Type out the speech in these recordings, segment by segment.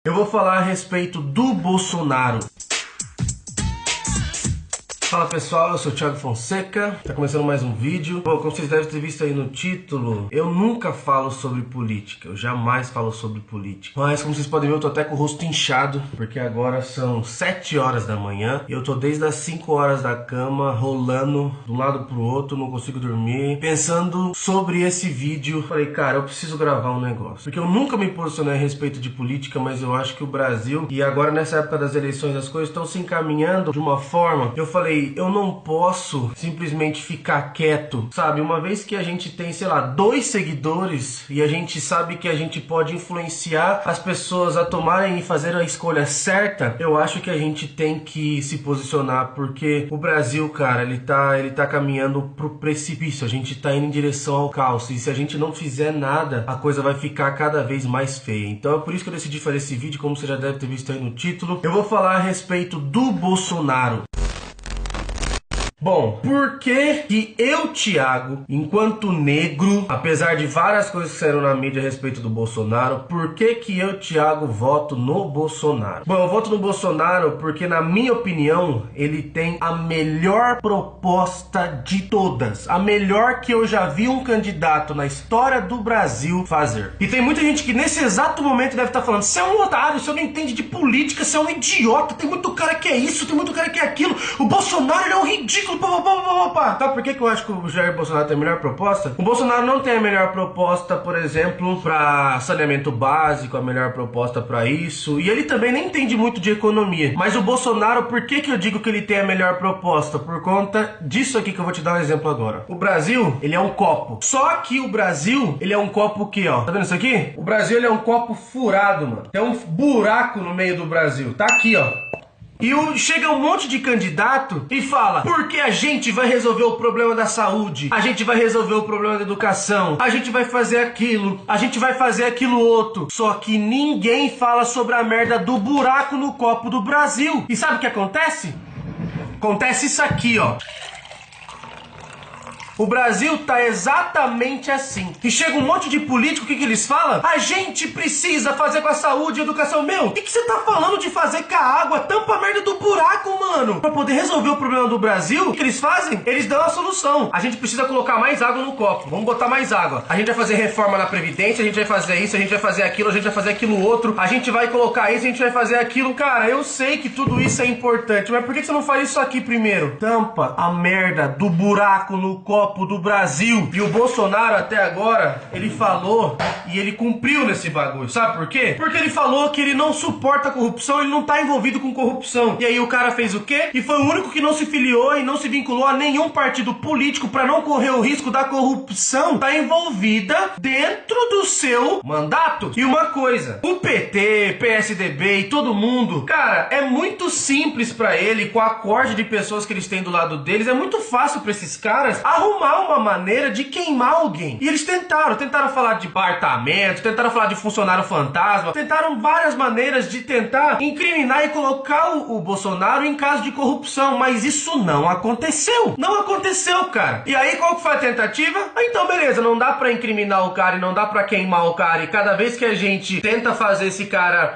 Eu vou falar a respeito do Bolsonaro. Fala pessoal, eu sou o Thiago Fonseca, tá começando mais um vídeo. Bom, como vocês devem ter visto aí no título, eu nunca falo sobre política, eu jamais falo sobre política. Mas como vocês podem ver, eu tô até com o rosto inchado, porque agora são 7 horas da manhã e eu tô desde as 5 horas da cama, rolando de um lado pro outro, não consigo dormir, pensando sobre esse vídeo. Falei, cara, eu preciso gravar um negócio, porque eu nunca me posicionei a respeito de política, mas eu acho que o Brasil, e agora nessa época das eleições, as coisas estão se encaminhando de uma forma, eu falei, eu não posso simplesmente ficar quieto, sabe? Uma vez que a gente tem, sei lá, 2 seguidores e a gente sabe que a gente pode influenciar as pessoas a tomarem e fazer a escolha certa, eu acho que a gente tem que se posicionar, porque o Brasil, cara, ele tá caminhando pro precipício, a gente tá indo em direção ao caos, e se a gente não fizer nada, a coisa vai ficar cada vez mais feia. Então é por isso que eu decidi fazer esse vídeo, como você já deve ter visto aí no título. Eu vou falar a respeito do Bolsonaro. Bom, por que eu, Thiago, enquanto negro, apesar de várias coisas que saíram na mídia a respeito do Bolsonaro, por que eu, Thiago, voto no Bolsonaro? Bom, eu voto no Bolsonaro porque, na minha opinião, ele tem a melhor proposta de todas. A melhor que eu já vi um candidato na história do Brasil fazer. E tem muita gente que nesse exato momento deve estar falando: você é um otário, você não entende de política, você é um idiota, tem muito cara que é isso, tem muito cara que é aquilo. O Bolsonaro, ele é um ridículo. Sabe por que eu acho que o Jair Bolsonaro tem a melhor proposta? O Bolsonaro não tem a melhor proposta, por exemplo, para saneamento básico, a melhor proposta para isso, e ele também nem entende muito de economia. Mas o Bolsonaro, por que eu digo que ele tem a melhor proposta? Por conta disso aqui que eu vou te dar um exemplo agora. O Brasil, ele é um copo. Só que o Brasil, ele é um copo aqui, ó. Tá vendo isso aqui? O Brasil, ele é um copo furado, mano. Tem um buraco no meio do Brasil. Tá aqui, ó. E chega um monte de candidato e fala: porque a gente vai resolver o problema da saúde, a gente vai resolver o problema da educação, a gente vai fazer aquilo, a gente vai fazer aquilo outro. Só que ninguém fala sobre a merda do buraco no copo do Brasil. E sabe o que acontece? Acontece isso aqui, ó. O Brasil tá exatamente assim. E chega um monte de político, o que eles falam? A gente precisa fazer com a saúde e a educação. Meu, o que você tá falando de fazer com a água? Tampa a merda do buraco, mano. Pra poder resolver o problema do Brasil, o que eles fazem? Eles dão a solução. A gente precisa colocar mais água no copo. Vamos botar mais água. A gente vai fazer reforma na Previdência, a gente vai fazer isso, a gente vai fazer aquilo, a gente vai fazer aquilo outro. A gente vai colocar isso, a gente vai fazer aquilo. Cara, eu sei que tudo isso é importante, mas por que você não faz isso aqui primeiro? Tampa a merda do buraco no copo do Brasil. E o Bolsonaro até agora, ele falou e ele cumpriu nesse bagulho. Sabe por quê? Porque ele falou que ele não suporta a corrupção, ele não tá envolvido com corrupção. E aí o cara fez o quê? E foi o único que não se filiou e não se vinculou a nenhum partido político pra não correr o risco da corrupção tá envolvida dentro do seu mandato. E uma coisa, o PT, PSDB e todo mundo, cara, é muito simples pra ele, com a corte de pessoas que eles têm do lado deles, é muito fácil pra esses caras arrumar uma maneira de queimar alguém. E eles tentaram falar de apartamento, tentaram falar de funcionário fantasma, tentaram várias maneiras de tentar incriminar e colocar o Bolsonaro em caso de corrupção, mas isso não aconteceu. Não aconteceu, cara. E aí qual que foi a tentativa? Então beleza, não dá pra incriminar o cara e não dá pra queimar o cara, e cada vez que a gente tenta fazer esse cara,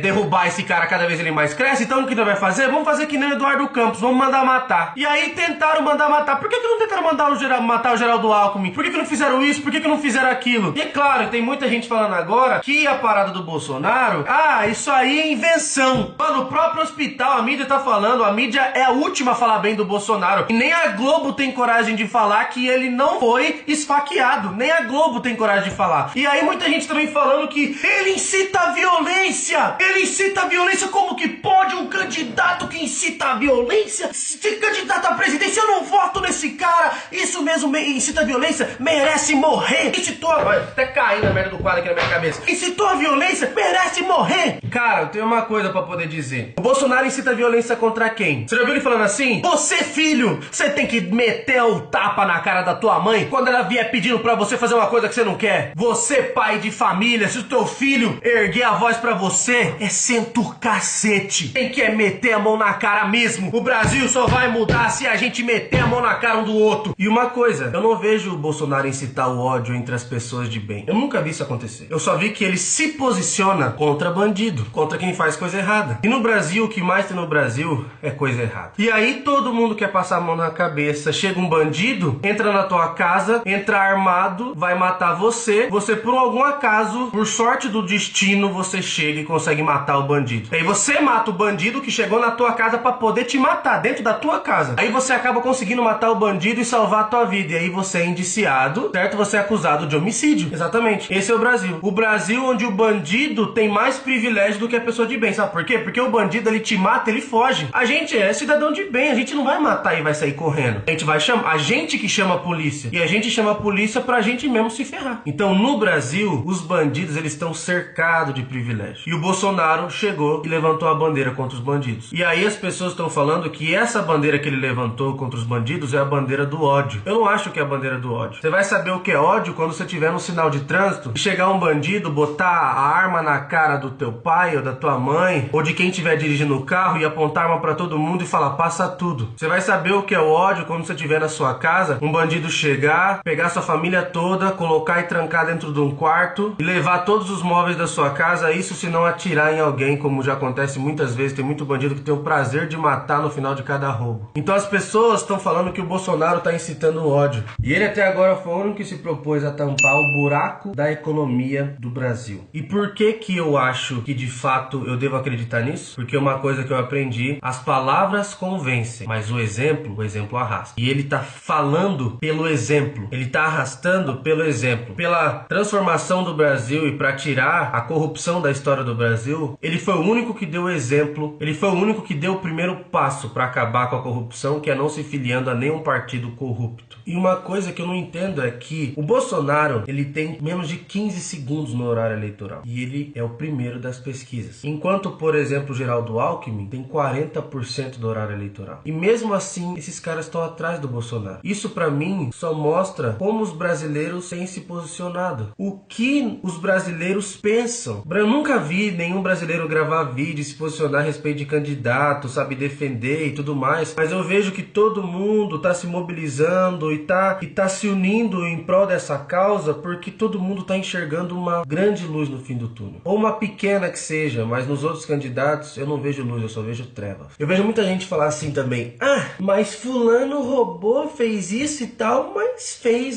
derrubar esse cara, cada vez ele mais cresce. Então o que nós vai fazer? Vamos fazer que nem o Eduardo Campos, vamos mandar matar. E aí tentaram mandar matar. Por que não tentaram matar o Geraldo Alckmin? Por que não fizeram isso? Por que não fizeram aquilo? E é claro, tem muita gente falando agora que a parada do Bolsonaro, isso aí é invenção. Mano, o próprio hospital, a mídia tá falando, a mídia é a última a falar bem do Bolsonaro. E nem a Globo tem coragem de falar que ele não foi esfaqueado. Nem a Globo tem coragem de falar. E aí muita gente também falando que ele incita a violência. Ele incita a violência. Como que pode um candidato que incita a violência ser candidato à presidência? Eu não voto nesse cara. Isso mesmo, incita a violência, merece morrer. Incitou a... Até caindo a merda do quadro aqui na minha cabeça. Incitou a violência, merece morrer. Cara, eu tenho uma coisa pra poder dizer. O Bolsonaro incita a violência contra quem? Você já viu ele falando assim? Você, filho, você tem que meter o tapa na cara da tua mãe quando ela vier pedindo pra você fazer uma coisa que você não quer. Você, pai de família, se o teu filho erguer a voz pra você, você é senta o cacete. Quem quer meter a mão na cara mesmo? O Brasil só vai mudar se a gente meter a mão na cara um do outro. E uma coisa, eu não vejo o Bolsonaro incitar o ódio entre as pessoas de bem. Eu nunca vi isso acontecer. Eu só vi que ele se posiciona contra bandido, contra quem faz coisa errada. E no Brasil, o que mais tem no Brasil é coisa errada. E aí todo mundo quer passar a mão na cabeça. Chega um bandido, entra na tua casa, entra armado, vai matar você. Você, por algum acaso, por sorte do destino, você chega e consegue matar o bandido. Aí você mata o bandido que chegou na tua casa pra poder te matar, dentro da tua casa. Aí você acaba conseguindo matar o bandido e salvar a tua vida. E aí você é indiciado, certo? Você é acusado de homicídio. Exatamente. Esse é o Brasil. O Brasil onde o bandido tem mais privilégio do que a pessoa de bem. Sabe por quê? Porque o bandido, ele te mata, ele foge. A gente é cidadão de bem. A gente não vai matar e vai sair correndo. A gente vai chamar. A gente que chama a polícia. E a gente chama a polícia pra gente mesmo se ferrar. Então, no Brasil, os bandidos, eles estão cercados de privilégio. E o Bolsonaro chegou e levantou a bandeira contra os bandidos. E aí as pessoas estão falando que essa bandeira que ele levantou contra os bandidos é a bandeira do ódio. Eu não acho que é a bandeira do ódio. Você vai saber o que é ódio quando você tiver no sinal de trânsito e chegar um bandido, botar a arma na cara do teu pai ou da tua mãe ou de quem estiver dirigindo o carro e apontar a arma pra todo mundo e falar, passa tudo. Você vai saber o que é o ódio quando você estiver na sua casa, um bandido chegar, pegar sua família toda, colocar e trancar dentro de um quarto e levar todos os móveis da sua casa, isso se não atirar em alguém, como já acontece muitas vezes. Tem muito bandido que tem o prazer de matar no final de cada roubo. Então as pessoas estão falando que o Bolsonaro está incitando o ódio. E ele até agora foi o único que se propôs a tampar o buraco da economia do Brasil. E por que que eu acho que de fato eu devo acreditar nisso? Porque uma coisa que eu aprendi, as palavras convencem, mas o exemplo arrasta. E ele tá falando pelo exemplo. Ele tá arrastando pelo exemplo. Pela transformação do Brasil e para tirar a corrupção da história do Brasil, ele foi o único que deu exemplo. Ele foi o único que deu o primeiro passo para acabar com a corrupção, que é não se filiando a nenhum partido corrupto. E uma coisa que eu não entendo é que o Bolsonaro, ele tem menos de 15 segundos no horário eleitoral. E ele é o primeiro das pesquisas. Enquanto, por exemplo, o Geraldo Alckmin tem 40% do horário eleitoral. E mesmo assim, esses caras estão atrás do Bolsonaro. Isso pra mim só mostra como os brasileiros têm se posicionado. O que os brasileiros pensam. Eu nunca vi nenhum brasileiro gravar vídeo e se posicionar a respeito de candidato, sabe, defender e tudo mais. Mas eu vejo que todo mundo tá se mobilizando e tá se unindo em prol dessa causa, porque todo mundo tá enxergando uma grande luz no fim do túnel. Ou uma pequena que seja, mas nos outros candidatos eu não vejo luz, eu só vejo trevas. Eu vejo muita gente falar assim também, mas fulano roubou, fez isso e tal,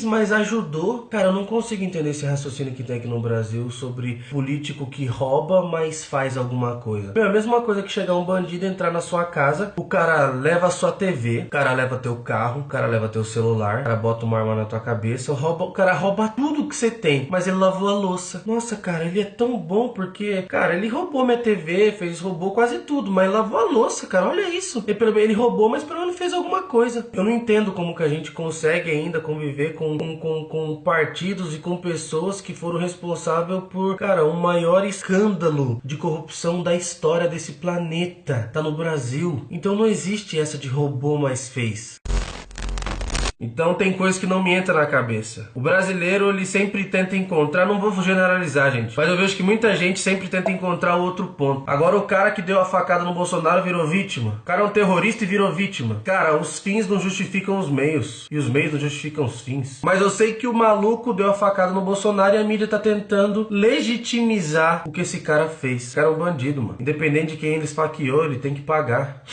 mas ajudou. Cara, eu não consigo entender esse raciocínio que tem aqui no Brasil sobre político que rouba, mas faz alguma coisa. É a mesma coisa que chegar um bandido, entrar na sua casa, o cara leva a sua TV, o cara leva teu carro, o cara leva teu celular, o cara bota uma arma na tua cabeça, o cara rouba tudo que você tem, mas ele lavou a louça. Nossa, cara, ele é tão bom porque, cara, ele roubou minha TV, roubou quase tudo, mas lavou a louça, cara, olha isso. Ele roubou, mas pelo menos fez alguma coisa. Eu não entendo como que a gente consegue ainda conviver com partidos e com pessoas que foram responsáveis por, cara, o maior escândalo de corrupção da história desse planeta. Tá no Brasil. Então não existe essa de roubou, mas fez. Então tem coisas que não me entram na cabeça. O brasileiro, ele sempre tenta encontrar, não vou generalizar, gente, mas eu vejo que muita gente sempre tenta encontrar outro ponto. Agora o cara que deu a facada no Bolsonaro virou vítima. O cara é um terrorista e virou vítima. Cara, os fins não justificam os meios. E os meios não justificam os fins. Mas eu sei que o maluco deu a facada no Bolsonaro e a mídia tá tentando legitimizar o que esse cara fez. Esse cara é um bandido, mano. Independente de quem ele esfaqueou, ele tem que pagar.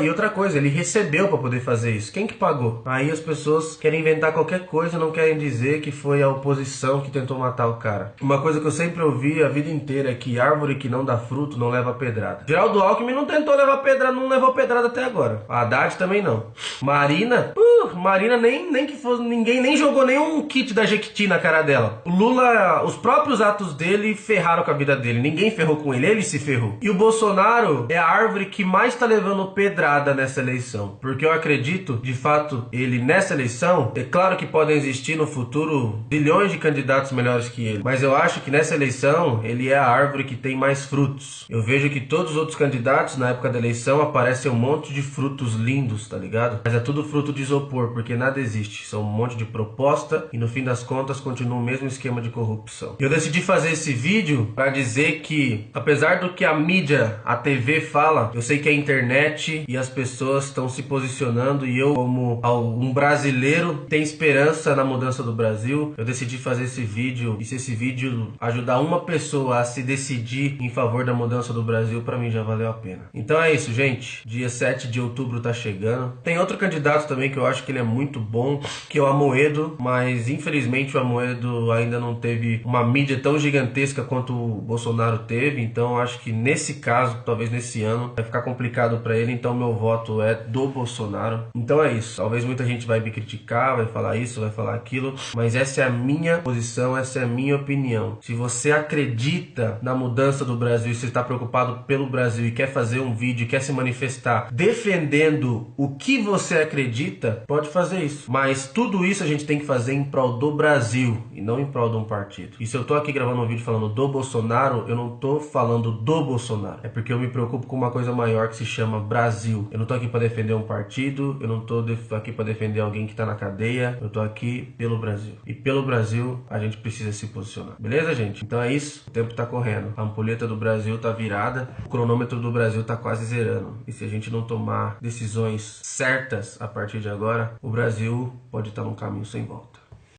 E outra coisa, ele recebeu pra poder fazer isso. Quem que pagou? Aí as pessoas querem inventar qualquer coisa, não querem dizer que foi a oposição que tentou matar o cara. Uma coisa que eu sempre ouvi a vida inteira é que árvore que não dá fruto não leva pedrada. Geraldo Alckmin não tentou levar pedrada, não levou pedrada até agora. A Haddad também não. Marina nem que fosse, ninguém nem jogou nenhum kit da Jequiti na cara dela. O Lula, os próprios atos dele ferraram com a vida dele. Ninguém ferrou com ele se ferrou. E o Bolsonaro é a árvore que mais tá levando pedrada nessa eleição. Porque eu acredito, de fato, ele nessa nessa eleição, é claro que podem existir no futuro bilhões de candidatos melhores que ele, mas eu acho que nessa eleição ele é a árvore que tem mais frutos. Eu vejo que todos os outros candidatos na época da eleição aparecem um monte de frutos lindos, tá ligado? Mas é tudo fruto de isopor, porque nada existe. São um monte de proposta e no fim das contas continua o mesmo esquema de corrupção. Eu decidi fazer esse vídeo para dizer que, apesar do que a mídia, a TV fala, eu sei que a internet e as pessoas estão se posicionando e eu, como um brasileiro, tenho esperança na mudança do Brasil. Eu decidi fazer esse vídeo e se esse vídeo ajudar uma pessoa a se decidir em favor da mudança do Brasil, para mim já valeu a pena. Então é isso, gente. Dia 7 de outubro tá chegando. Tem outro candidato também que eu acho que ele é muito bom, que é o Amoedo, mas infelizmente o Amoedo ainda não teve uma mídia tão gigantesca quanto o Bolsonaro teve, então eu acho que nesse caso, talvez nesse ano, vai ficar complicado para ele, então meu voto é do Bolsonaro. Então é isso. Talvez muita gente vai me criticar, vai falar isso, vai falar aquilo, mas essa é a minha posição, essa é a minha opinião. Se você acredita na mudança do Brasil, se você está preocupado pelo Brasil e quer fazer um vídeo, quer se manifestar defendendo o que você acredita, pode fazer isso. Mas tudo isso a gente tem que fazer em prol do Brasil e não em prol de um partido. E se eu tô aqui gravando um vídeo falando do Bolsonaro, eu não tô falando do Bolsonaro. É porque eu me preocupo com uma coisa maior que se chama Brasil. Eu não tô aqui para defender um partido, eu não tô aqui para defender alguém que tá na cadeia, eu tô aqui pelo Brasil. E pelo Brasil a gente precisa se posicionar. Beleza, gente? Então é isso. O tempo tá correndo. A ampulheta do Brasil tá virada, o cronômetro do Brasil tá quase zerando. E se a gente não tomar decisões certas a partir de agora, o Brasil pode estar num caminho sem volta.